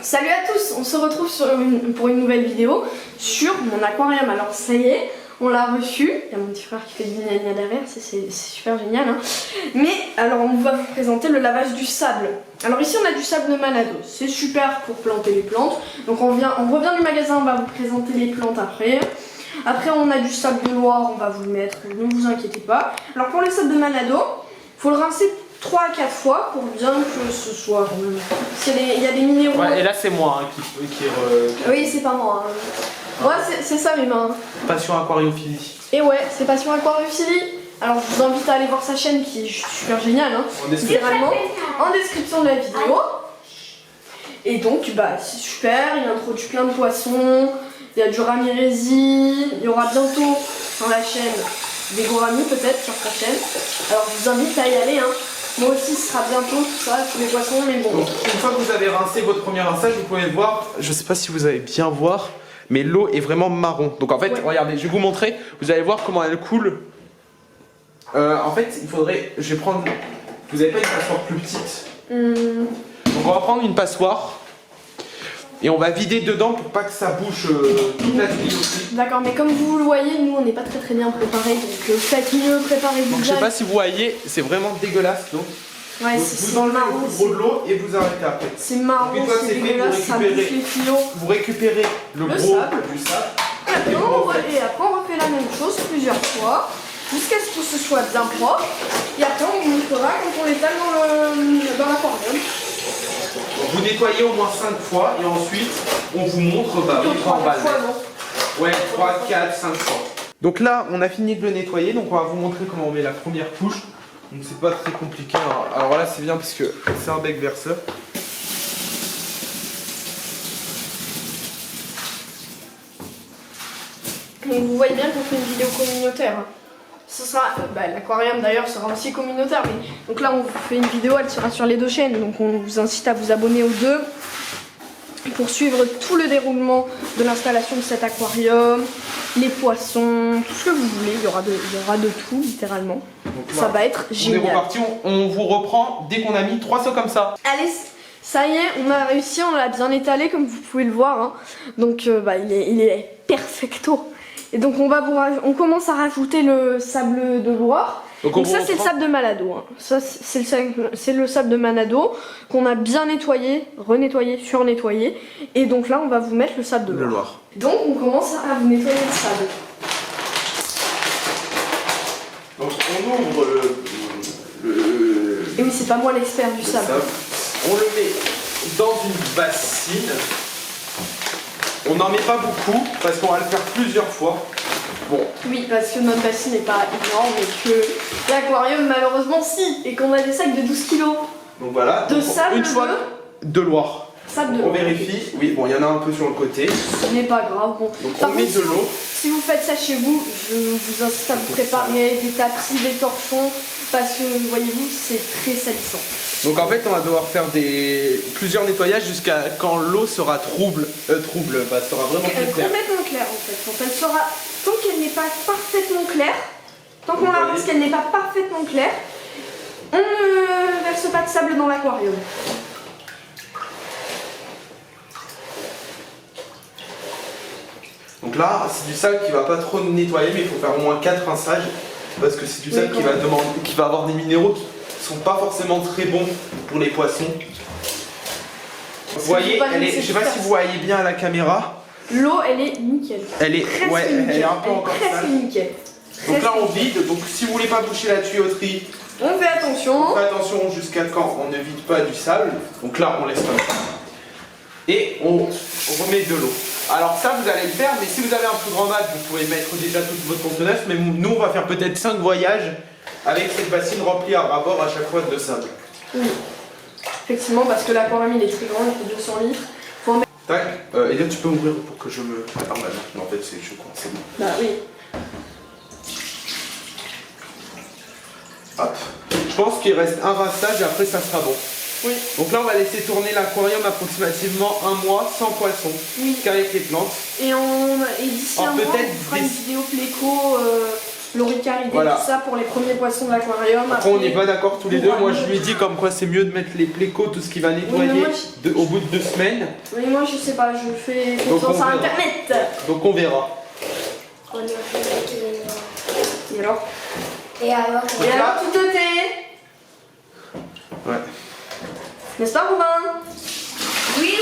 Salut à tous, on se retrouve pour une nouvelle vidéo sur mon aquarium. Alors ça y est, on l'a reçu. Il y a mon petit frère qui fait du gna derrière, c'est super génial. Hein. Mais alors on va vous présenter le lavage du sable. Alors ici on a du sable de Manado, c'est super pour planter les plantes. Donc on revient du magasin, on va vous présenter les plantes après. Après on a du sable de Loire, on va vous le mettre, ne vous inquiétez pas. Alors pour le sable de Manado, il faut le rincer 3 à 4 fois pour bien que ce soit... Il y a des minéraux... Ouais, et là c'est moi hein, qui Oui, c'est pas moi. Hein. Ouais, c'est ça mes mains. Passion aquariophilie. Et ouais, c'est Passion Aquariophilie. Alors je vous invite à aller voir sa chaîne qui est super géniale. Hein, littéralement, en description de la vidéo. Et donc, bah c'est super, il introduit plein de poissons. Il y a du Ramirezi. Il y aura bientôt sur la chaîne des gouramis peut-être sur sa chaîne. Alors je vous invite à y aller. Hein. Moi aussi, ce sera bientôt tout ça, tous les poissons, mais bon. Donc, une fois que vous avez rincé votre premier rinçage, vous pouvez voir, je sais pas si vous allez bien voir, mais l'eau est vraiment marron. Donc en fait, regardez, je vais vous montrer, vous allez voir comment elle coule. En fait, il faudrait, je vais prendre, vous n'avez pas une passoire plus petite. Donc on va prendre une passoire et on va vider dedans pour pas que ça bouche toute la tuyauterie. D'accord, mais comme vous le voyez, nous on n'est pas très bien préparés, donc faites mieux, préparez-vous. Donc je sais pas si vous voyez, c'est vraiment dégueulasse l'eau. Ouais, vous enlevez le plus gros de l'eau et vous arrêtez après. C'est marron, c'est dégueulasse, ça bouffe les tuyaux. Vous récupérez le gros sable. du sable. Et après on refait la même chose plusieurs fois, jusqu'à ce que ce soit bien propre. Et après on vous montrera quand on l'étale dans l'aquarium. Vous nettoyez au moins 5 fois et ensuite on vous montre Ouais, 3, 4, 5 fois. Donc là on a fini de le nettoyer, donc on va vous montrer comment on met la première couche. Donc c'est pas très compliqué. Alors là c'est bien parce que c'est un bec verseur. Donc vous voyez bien qu'on fait une vidéo communautaire. Ce sera, l'aquarium d'ailleurs sera aussi communautaire, mais donc là on vous fait une vidéo, elle sera sur les deux chaînes, donc on vous incite à vous abonner aux deux pour suivre tout le déroulement de l'installation de cet aquarium, les poissons, tout ce que vous voulez, il y aura de tout littéralement. Donc là, ça va être génial. On est reparti, on vous reprend dès qu'on a mis 3 sauts comme ça. Allez, ça y est, on a réussi, on l'a bien étalé comme vous pouvez le voir, hein. Donc il est perfecto. Et donc on commence à rajouter le sable de Loire. Donc ça c'est le sable de Manado. Hein. Ça c'est le sable de Manado qu'on a bien nettoyé, renettoyé, surnettoyé. Et donc là on va vous mettre le sable de Loire. Donc on commence à vous nettoyer le sable. Donc on ouvre Et oui, c'est pas moi l'expert du sable. On le met dans une bassine. On n'en met pas beaucoup parce qu'on va le faire plusieurs fois. Bon. Oui, parce que notre bassine n'est pas énorme et que l'aquarium malheureusement si, et qu'on a des sacs de 12 kg. Donc voilà. De sable une fois de Loire. Sable de on vérifie. Oui, bon, il y en a un peu sur le côté. Ce n'est pas grave. Bon. Donc on met de l'eau. Si vous faites ça chez vous, je vous incite à vous préparer des tapis, des torchons, parce que voyez-vous, c'est très salissant. Donc en fait, on va devoir faire plusieurs nettoyages jusqu'à quand l'eau sera sera vraiment plus claire. Complètement claire en fait. Quand elle sera, tant qu'elle n'est pas parfaitement claire, tant qu'on la rince qu'elle n'est pas parfaitement claire, on ne verse pas de sable dans l'aquarium. Donc là, c'est du sable qui va pas trop nettoyer, mais il faut faire au moins 4 rinçages parce que c'est du sable qui va avoir des minéraux qui sont pas forcément très bons pour les poissons. Vous voyez, je sais pas si vous voyez bien à la caméra. L'eau, elle est nickel. Elle est un peu encore sale. Nickel. Donc là, on vide. Donc si vous voulez pas boucher la tuyauterie, on fait attention. On fait attention jusqu'à quand on ne vide pas du sable. Donc là, on laisse comme ça. Et on remet de l'eau. Alors ça, vous allez le faire, mais si vous avez un plus grand bac, vous pouvez mettre déjà toute votre contenance. Mais nous, on va faire peut-être 5 voyages avec cette bassine remplie à ras-bord à chaque fois de sable. Oui, effectivement, parce que l'aquarium il est très grand, il fait 200 litres. Faut en mettre... Tac, Elia, tu peux ouvrir pour que je me... Ah bah non, en fait c'est chaud, c'est bon. Bah oui. Hop. Je pense qu'il reste un rinçage et après ça sera bon. Oui. Donc là on va laisser tourner l'aquarium approximativement 1 mois sans poisson, oui. Qu'avec les plantes. Et d'ici un mois on fera une vidéo pléco l'oricaridé, Voilà. tout ça pour les premiers poissons de l'aquarium. Après, on n'est pas d'accord tous les deux. Moi, je lui ai dit dit comme quoi c'est mieux de mettre les plécos, tout ce qui va nettoyer moi, au bout de 2 semaines. Mais moi je sais pas, je fais Donc, confiance on à verra. internet. Donc on verra. On a fait les Et alors Et alors Et là- alors tout doté. Ouais. N'est-ce pas Robin? Oui,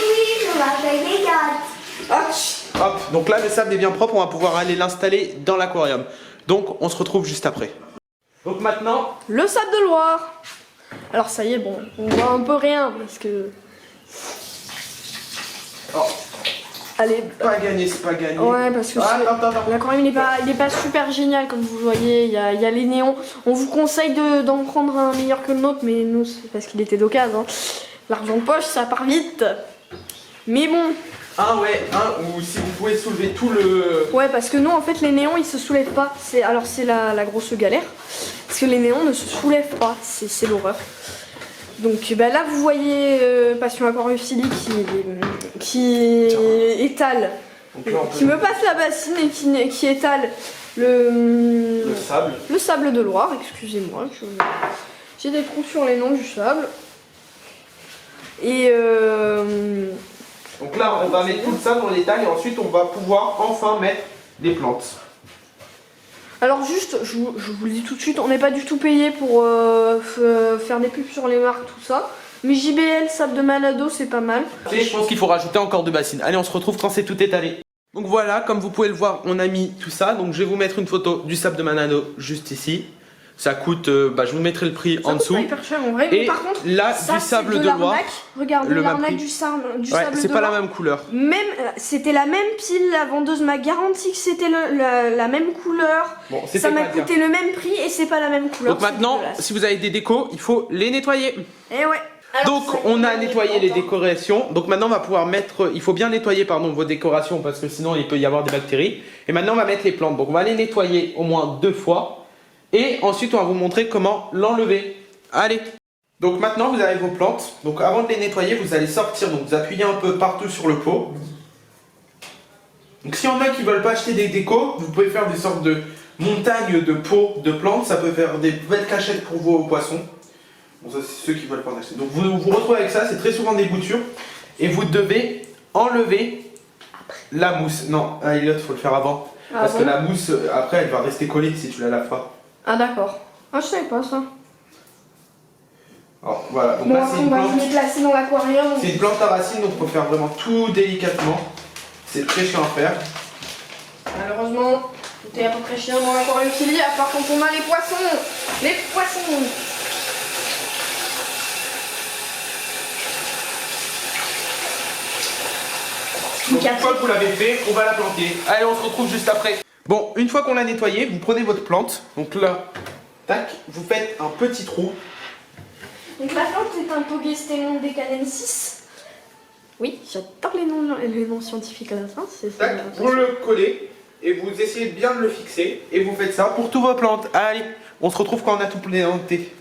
on va faire les gâtes. Hop. Hop, donc là le sable est bien propre, on va pouvoir aller l'installer dans l'aquarium. Donc on se retrouve juste après. Donc maintenant, Le sable de Loire. Alors ça y est, bon, on voit un peu rien parce que... oh, Allez. pas gagné, c'est pas gagné. Ouais, parce que Ah, attends. l'aquarium il est pas super génial comme vous le voyez. Il y a les néons. On vous conseille d'en prendre un meilleur que le nôtre, mais nous c'est parce qu'il était d'occasion. Hein. L'argent de poche ça part vite. Mais bon. Ou si vous pouvez soulever tout le... Ouais, parce que nous en fait les néons ils se soulèvent pas. Alors c'est la grosse galère. Parce que les néons ne se soulèvent pas. C'est l'horreur. Donc bah, là vous voyez Passion Aquariophilie qui étale, Donc là, on peut- qui me passe la bassine et qui étale le sable. sable de Loire, excusez-moi. J'ai des trous sur les noms du sable. Et Donc là on va mettre tout le sable dans l'étal et ensuite on va pouvoir enfin mettre les plantes. alors juste, je vous le dis tout de suite, on n'est pas du tout payé pour faire des pubs sur les marques, tout ça. Mais JBL, sable de Manado, c'est pas mal. Et je pense qu'il faut rajouter encore 2 bassines. Allez, on se retrouve quand c'est tout étalé. Donc voilà, comme vous pouvez le voir, on a mis tout ça. Donc je vais vous mettre une photo du sable de Manado juste ici. Ça coûte, je vous mettrai le prix en dessous. C'est hyper cher en vrai. Et Mais par contre, là, ça, du sable de Loire. l'arnaque. Regardez le même l'arnaque prix. du sable Ouais, de c'est pas la Loire. même couleur. Même, c'était la même pile, la vendeuse m'a garanti que c'était la même couleur. Bon, c'était Ça m'a pas le cas. coûté le même prix et c'est pas la même couleur. Donc maintenant, c'est dégueulasse. si vous avez des décos, il faut les nettoyer. Eh ouais. Alors, Donc ça, on a les nettoyé les plantes, hein. décorations. Donc maintenant on va pouvoir mettre, il faut bien nettoyer vos décorations parce que sinon il peut y avoir des bactéries. Et maintenant on va mettre les plantes. Donc on va les nettoyer au moins 2 fois. Et ensuite on va vous montrer comment l'enlever. Allez. Donc maintenant vous avez vos plantes. Donc avant de les nettoyer vous allez sortir. Donc vous appuyez un peu partout sur le pot. Donc s'il y en a qui veulent pas acheter des décos, vous pouvez faire des sortes de montagnes de pots de plantes. Ça peut faire des belles cachettes pour vos poissons. Bon, ça c'est ceux qui veulent pas en acheter. Donc vous vous retrouvez avec ça, c'est très souvent des boutures. Et vous devez enlever la mousse. Non, Elliot, faut le faire avant. Ah Parce bon que la mousse, après, elle va rester collée si tu la laves pas. Ah d'accord. Ah je savais pas ça. Alors voilà, donc Bon, là après, c'est on une va plante. vous les placer dans l'aquarium. C'est une plante à racines, donc faut faire vraiment tout délicatement. C'est très chiant à faire. Malheureusement, tout est à peu près chiant dans l'aquarium qu'il y a, à part quand on a les poissons. Les poissons. Donc une fois que vous l'avez fait, on va la planter. Allez, on se retrouve juste après. Bon, une fois qu'on l'a nettoyée, vous prenez votre plante. Donc là, tac, vous faites un petit trou. Donc la plante est un Pogestemon decanensis. Oui, j'adore les noms scientifiques à la fin. Tac, vous le collez et vous essayez bien de le fixer. Et vous faites ça pour toutes vos plantes. Allez, on se retrouve quand on a tout planté.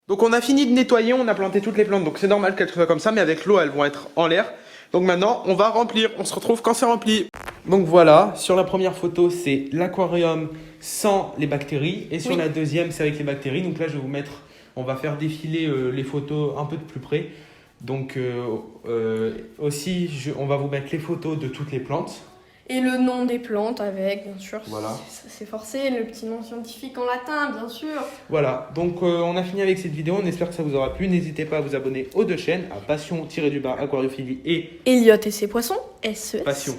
Donc on a fini de nettoyer, on a planté toutes les plantes. Donc c'est normal qu'elles soient comme ça, mais avec l'eau, elles vont être en l'air. Donc maintenant, on va remplir. On se retrouve quand c'est rempli. Donc voilà, sur la première photo, c'est l'aquarium sans les bactéries. Et sur Oui. la deuxième, c'est avec les bactéries. Donc là, je vais vous mettre, on va faire défiler les photos un peu de plus près. Donc aussi, on va vous mettre les photos de toutes les plantes. Et le nom des plantes avec, bien sûr. Voilà. C'est forcé, le petit nom scientifique en latin, bien sûr. Voilà, donc on a fini avec cette vidéo. On espère que ça vous aura plu. N'hésitez pas à vous abonner aux 2 chaînes, à Passion-Aquariophilie et Elliot et ses poissons, SES. Passion.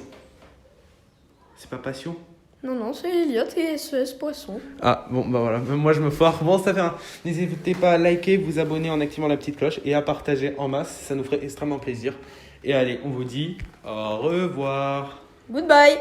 C'est pas Passion? Non, c'est Elliot et SES poissons. Ah bon bah voilà, même moi je me foire. Bon ça fait un... N'hésitez pas à liker, vous abonner en activant la petite cloche et à partager en masse, ça nous ferait extrêmement plaisir. Et allez, on vous dit au revoir. Goodbye.